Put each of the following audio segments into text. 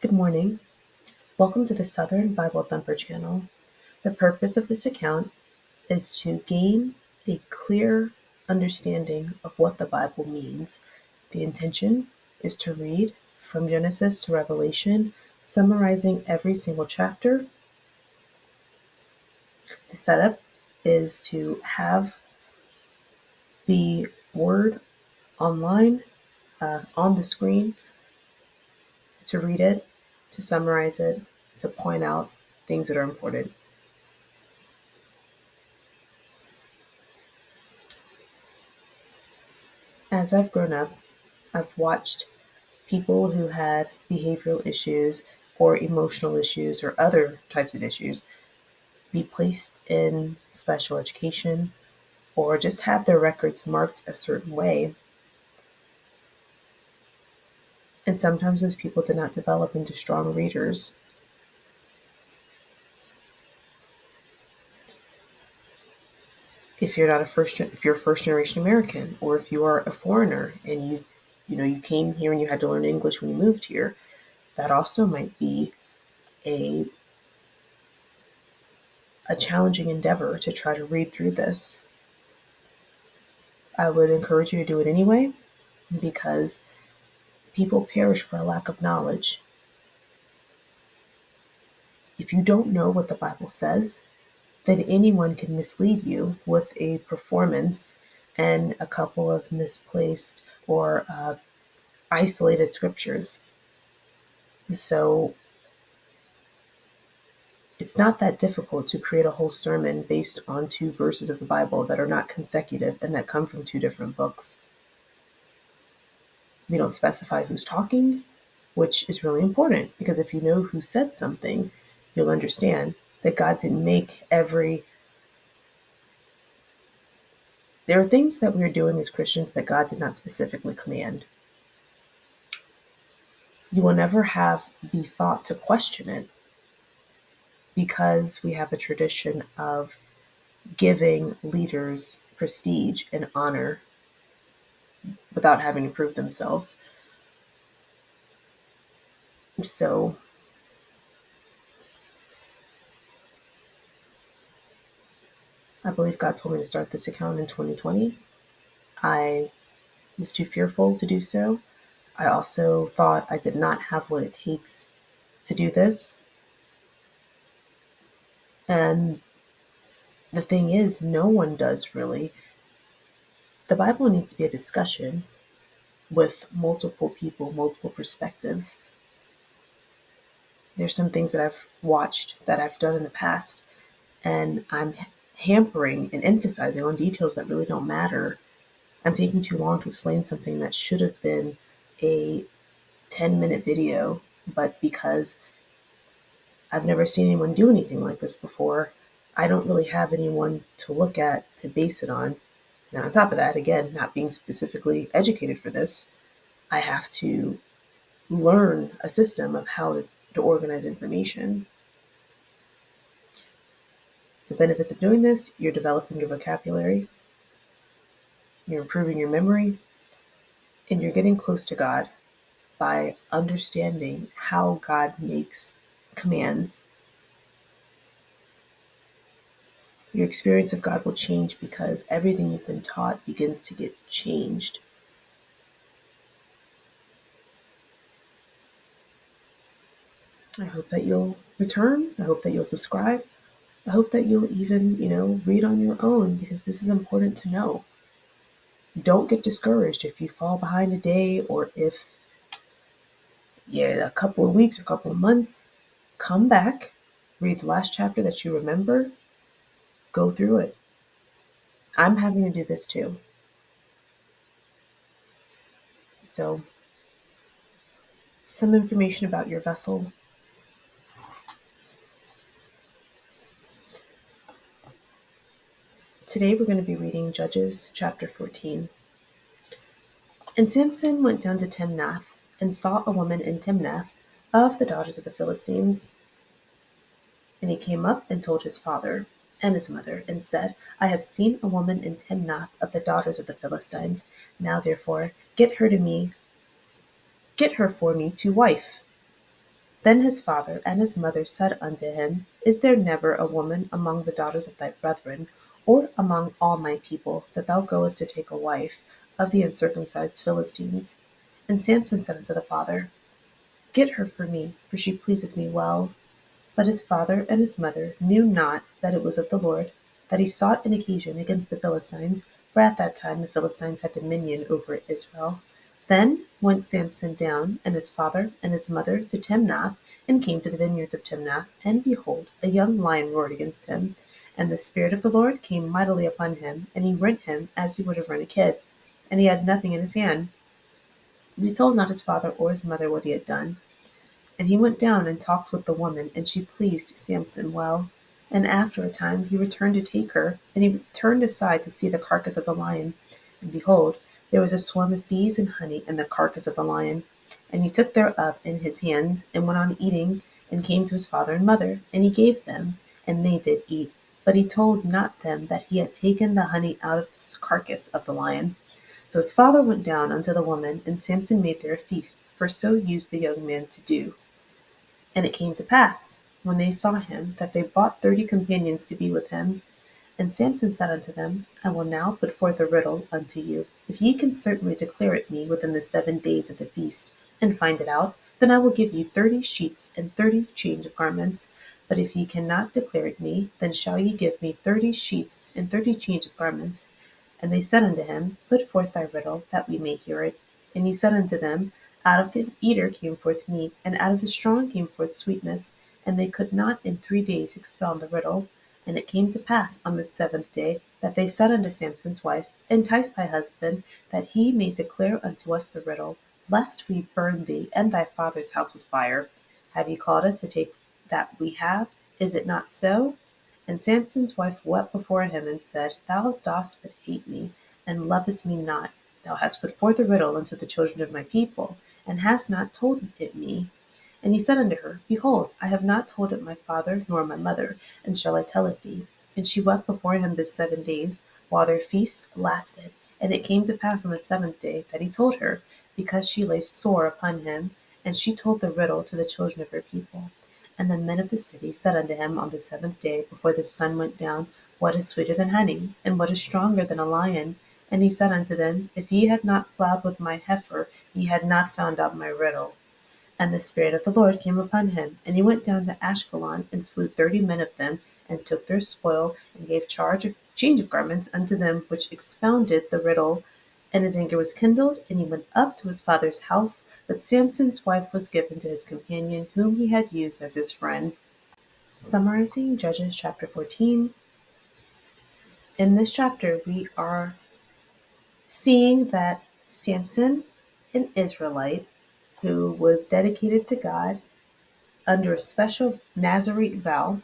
Good morning. Welcome to the Southern Bible Thumper channel. The purpose of this account is to gain a clear understanding of what the Bible means. The intention is to read from Genesis to Revelation, summarizing every single chapter. The setup is to have the word online on the screen, to read it, to summarize it, to point out things that are important. As I've grown up, I've watched people who had behavioral issues or emotional issues or other types of issues be placed in special education or just have their records marked a certain way. And sometimes those people did not develop into strong readers. If you're a first generation American, or if you are a foreigner and you came here and you had to learn English when you moved here, that also might be a challenging endeavor to try to read through this. I would encourage you to do it anyway, because people perish for a lack of knowledge. If you don't know what the Bible says, then anyone can mislead you with a performance and a couple of misplaced or isolated scriptures. So it's not that difficult to create a whole sermon based on two verses of the Bible that are not consecutive and that come from two different books. We don't specify who's talking, which is really important, because if you know who said something, you'll understand that God didn't make there are things that we're doing as Christians that God did not specifically command. You will never have the thought to question it, because we have a tradition of giving leaders prestige and honor without having to prove themselves. So I believe God told me to start this account in 2020. I was too fearful to do so. I also thought I did not have what it takes to do this. And the thing is, no one does really. The Bible needs to be a discussion with multiple people, multiple perspectives. There's some things that I've watched that I've done in the past, and I'm hampering and emphasizing on details that really don't matter. I'm taking too long to explain something that should have been a 10-minute video, but because I've never seen anyone do anything like this before, I don't really have anyone to look at to base it on. And on top of that, again, not being specifically educated for this, I have to learn a system of how to organize information. The benefits of doing this: you're developing your vocabulary, you're improving your memory, and you're getting close to God by understanding how God makes commands. Your experience of God will change because everything you've been taught begins to get changed. I hope that you'll return. I hope that you'll subscribe. I hope that you'll even, read on your own, because this is important to know. Don't get discouraged if you fall behind a day, or if, a couple of weeks or a couple of months. Come back, read the last chapter that you remember, go through it. I'm having to do this too. So, some information about your vessel. Today we're going to be reading Judges chapter 14. And Samson went down to Timnath and saw a woman in Timnath of the daughters of the Philistines. And he came up and told his father and his mother, and said, I have seen a woman in Timnath of the daughters of the Philistines. Now therefore get her for me to wife. Then his father and his mother said unto him, Is there never a woman among the daughters of thy brethren, or among all my people, that thou goest to take a wife of the uncircumcised Philistines? And Samson said unto the father, Get her for me, for she pleaseth me well. But his father and his mother knew not that it was of the Lord, that he sought an occasion against the Philistines, for at that time the Philistines had dominion over Israel. Then went Samson down, and his father and his mother, to Timnath, and came to the vineyards of Timnath, and behold, a young lion roared against him. And the Spirit of the Lord came mightily upon him, and he rent him as he would have rent a kid, and he had nothing in his hand. And he told not his father or his mother what he had done. And he went down and talked with the woman, and she pleased Samson well. And after a time he returned to take her, and he turned aside to see the carcass of the lion. And behold, there was a swarm of bees and honey in the carcass of the lion. And he took thereof in his hand, and went on eating, and came to his father and mother, and he gave them, and they did eat. But he told not them that he had taken the honey out of the carcass of the lion. So his father went down unto the woman, and Samson made there a feast, for so used the young man to do. And it came to pass, when they saw him, that they bought 30 companions to be with him. And Samson said unto them, I will now put forth a riddle unto you. If ye can certainly declare it me within the 7 days of the feast, and find it out, then I will give you 30 sheets and 30 change of garments. But if ye cannot declare it me, then shall ye give me 30 sheets and 30 change of garments. And they said unto him, Put forth thy riddle, that we may hear it. And he said unto them, Out of the eater came forth meat, and out of the strong came forth sweetness, and they could not in 3 days expound the riddle. And it came to pass on the 7th day that they said unto Samson's wife, Entice thy husband, that he may declare unto us the riddle, lest we burn thee and thy father's house with fire. Have ye called us to take that we have? Is it not so? And Samson's wife wept before him, and said, Thou dost but hate me, and lovest me not. Thou hast put forth a riddle unto the children of my people, and hast not told it me. And he said unto her, Behold, I have not told it my father nor my mother, and shall I tell it thee? And she wept before him this 7 days, while their feast lasted. And it came to pass on the 7th day that he told her, because she lay sore upon him. And she told the riddle to the children of her people. And the men of the city said unto him on the 7th day, before the sun went down, What is sweeter than honey, and what is stronger than a lion? And he said unto them, If ye had not plowed with my heifer, ye had not found out my riddle. And the Spirit of the Lord came upon him, and he went down to Ashkelon, and slew 30 men of them, and took their spoil, and gave change of garments unto them which expounded the riddle. And his anger was kindled, and he went up to his father's house. But Samson's wife was given to his companion, whom he had used as his friend. Summarizing Judges chapter 14. In this chapter, we are seeing that Samson, an Israelite who was dedicated to God, under a special Nazarite vow,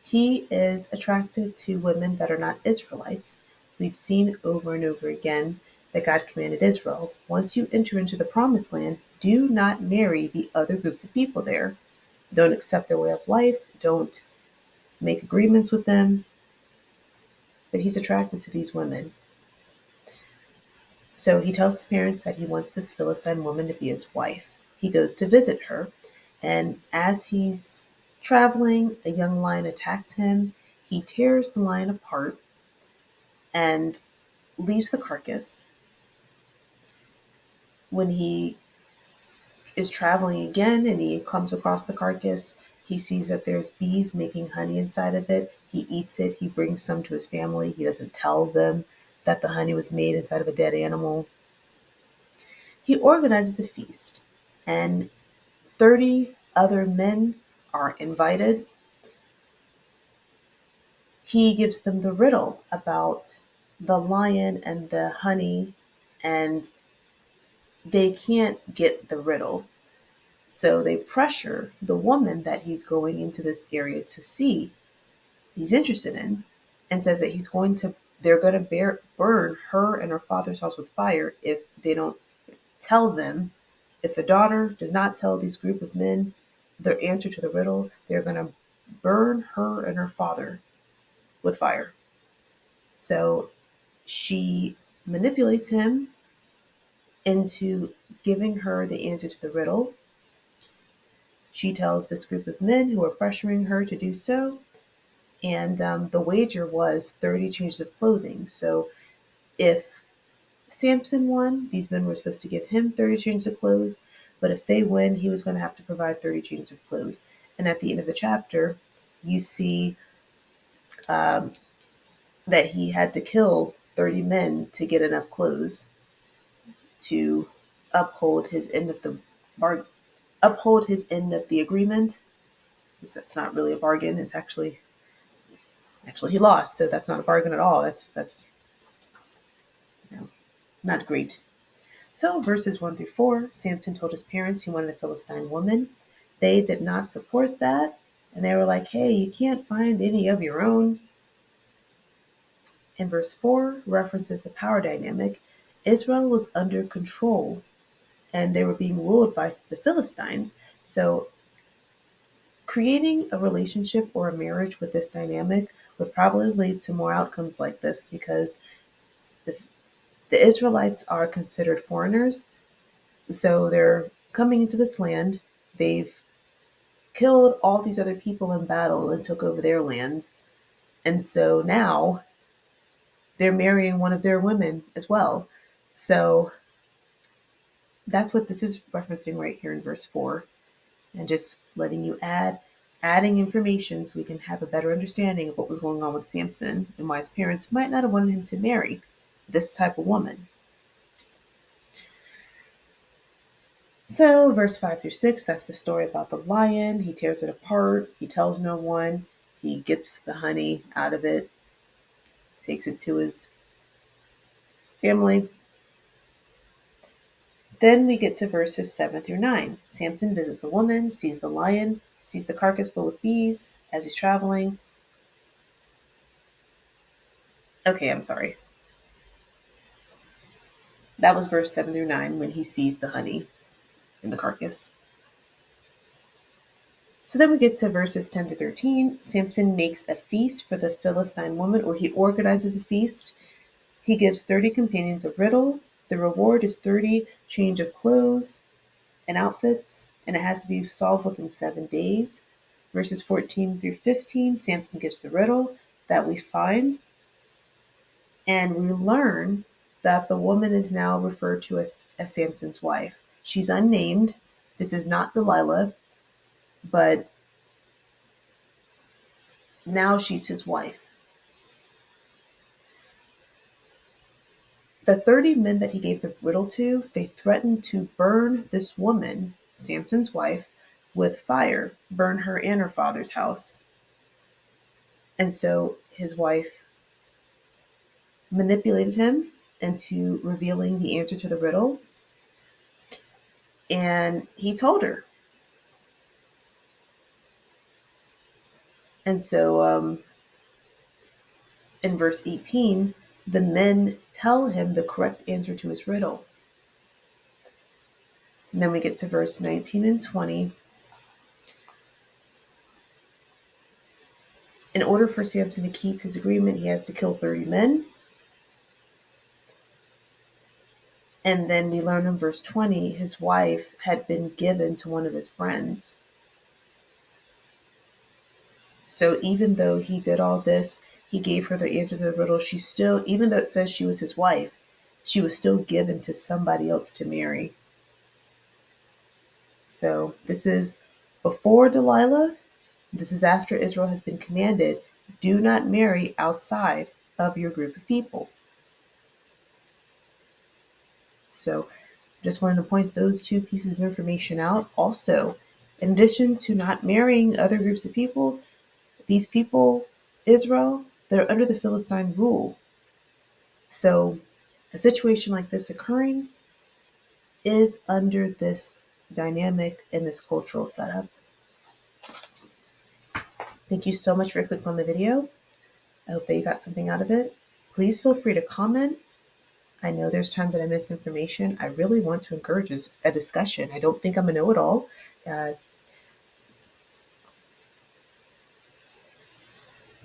he is attracted to women that are not Israelites. We've seen over and over again that God commanded Israel, once you enter into the promised land, do not marry the other groups of people there. Don't accept their way of life. Don't make agreements with them. But he's attracted to these women. So he tells his parents that he wants this Philistine woman to be his wife. He goes to visit her, and as he's traveling, a young lion attacks him. He tears the lion apart and leaves the carcass. When he is traveling again and he comes across the carcass, he sees that there's bees making honey inside of it. He eats it. He brings some to his family. He doesn't tell them that the honey was made inside of a dead animal. He organizes a feast, and 30 other men are invited. He gives them the riddle about the lion and the honey, and they can't get the riddle. So they pressure the woman that he's going into this area to see, he's interested in, and says that they're going to burn her and her father's house with fire if they don't tell them. If the daughter does not tell this group of men their answer to the riddle, they're going to burn her and her father with fire. So she manipulates him into giving her the answer to the riddle. She tells this group of men who are pressuring her to do so, and the wager was 30 changes of clothing. So if Samson won, these men were supposed to give him 30 changes of clothes, but if they win, he was going to have to provide 30 changes of clothes. And at the end of the chapter, you see um, that he had to kill 30 men to get enough clothes to uphold his end of the uphold his end of the agreement. Because that's not really a bargain. It's actually he lost, so that's not a bargain at all. That's you know, not great. So verses 1 through 4, Samson told his parents he wanted a Philistine woman. They did not support that, and they were like, "Hey, you can't find any of your own." And verse 4 references the power dynamic. Israel was under control, and they were being ruled by the Philistines. So creating a relationship or a marriage with this dynamic would probably lead to more outcomes like this, because the, the Israelites are considered foreigners. So they're coming into this land. They've killed all these other people in battle and took over their lands. And so now they're marrying one of their women as well. So that's what this is referencing right here in verse 4. And just letting you adding information so we can have a better understanding of what was going on with Samson and why his parents might not have wanted him to marry this type of woman. So verse 5 through 6, that's the story about the lion. He tears it apart. He tells no one. He gets the honey out of it, takes it to his family. Then we get to verses 7 through 9. Samson visits the woman, sees the lion, sees the carcass full of bees as he's traveling. Okay, I'm sorry. That was verse 7 through 9 when he sees the honey in the carcass. So then we get to verses 10 to 13. Samson makes a feast for the Philistine woman, or he organizes a feast. He gives 30 companions a riddle. The reward is 30 change of clothes and outfits, and it has to be solved within 7 days. Verses 14 through 15, Samson gives the riddle that we find, and we learn that the woman is now referred to as Samson's wife. She's unnamed. This is not Delilah, but now she's his wife. The 30 men that he gave the riddle to, they threatened to burn this woman, Samson's wife, with fire, burn her and her father's house. And so his wife manipulated him into revealing the answer to the riddle. And he told her. And so in verse 18, the men tell him the correct answer to his riddle. And then we get to verse 19 and 20. In order for Samson to keep his agreement, he has to kill 30 men. And then we learn in verse 20, his wife had been given to one of his friends. So even though he did all this, he gave her the answer to the riddle, she still, even though it says she was his wife, she was still given to somebody else to marry. So this is before Delilah. This is after Israel has been commanded, do not marry outside of your group of people. So just wanted to point those two pieces of information out. Also, in addition to not marrying other groups of people, these people, Israel, they're under the Philistine rule. So a situation like this occurring is under this dynamic and this cultural setup. Thank you so much for clicking on the video. I hope that you got something out of it. Please feel free to comment. I know there's times that I miss information. I really want to encourage a discussion. I don't think I'm a know-it-all.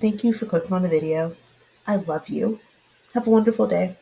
Thank you for clicking on the video. I love you. Have a wonderful day.